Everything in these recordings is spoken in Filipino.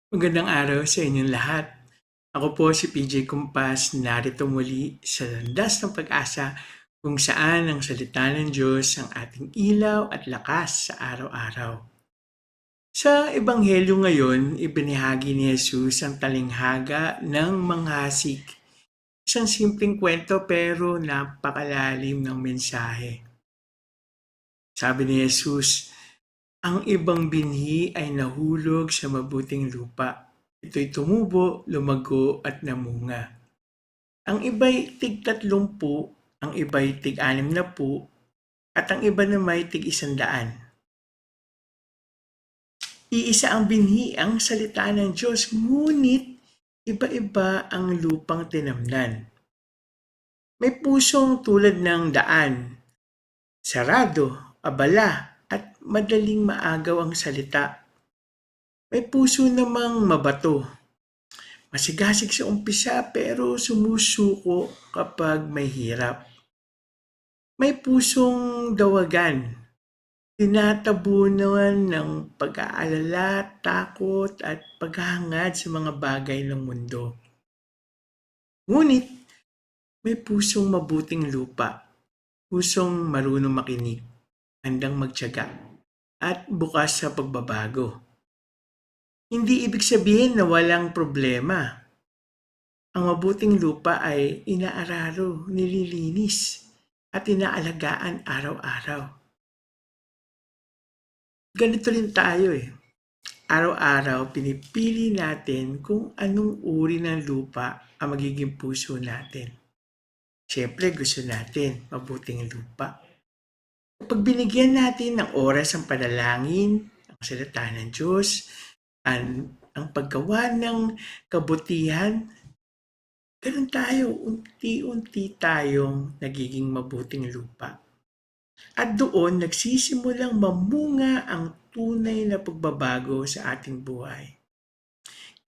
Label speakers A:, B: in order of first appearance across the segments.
A: Magandang araw sa inyong lahat. Ako po si PJ Kumpas, narito muli sa Landas ng Pag-asa kung saan ang salita ng Diyos ang ating ilaw at lakas sa araw-araw. Sa Ebanghelyo ngayon, ibinahagi ni Jesus ang talinghaga ng manghasik. Isang simpleng kwento pero napakalalim ng mensahe. Sabi ni Jesus, ang ibang binhi ay nahulog sa mabuting lupa. Ito'y tumubo, lumago at namunga. Ang iba'y tig-30, ang iba'y tig-60, at ang iba nama'y tig-100. Iisa ang binhi ang salita ng Diyos, ngunit iba-iba ang lupang tinamnan. May pusong tulad ng daan, sarado, abala, at madaling maagaw ang salita. May puso namang mabato, masigasig sa umpisa pero sumusuko kapag may hirap. May pusong dawagan, tinatabunan ng pag-aalala, takot at paghahangad sa mga bagay ng mundo. Ngunit may pusong mabuting lupa, pusong marunong makinig, handang magtiyaga, at bukas sa pagbabago. Hindi ibig sabihin na walang problema. Ang mabuting lupa ay inaararo, nililinis, at inaalagaan araw-araw. Ganito rin tayo eh. Araw-araw pinipili natin kung anong uri ng lupa ang magiging puso natin. Siyempre gusto natin mabuting lupa. Kapag binigyan natin ng oras ang panalangin, ang salita ng Diyos, ang paggawa ng kabutihan, ganun tayo, unti-unti tayong nagiging mabuting lupa. At doon nagsisimulang mamunga ang tunay na pagbabago sa ating buhay.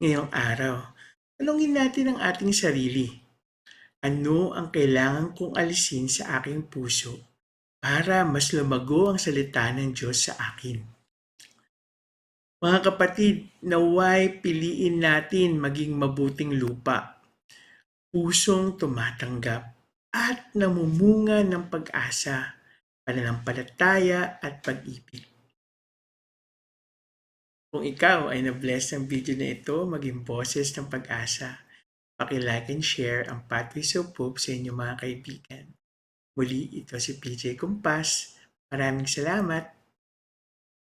A: Ngayong araw, tanungin natin ang ating sarili. Ano ang kailangan kong alisin sa aking puso para mas lumago ang salita ng Diyos sa akin? Mga kapatid, naway piliin natin maging mabuting lupa, pusong tumatanggap at namumunga ng pag-asa, pananampalataya at pag-ibig. Kung ikaw ay na-bless ng video na ito, maging boses ng pag-asa. Paki-like and share ang Pathways of Hope sa inyong mga kaibigan. Muli, ito si PJ Kumpas. Maraming salamat.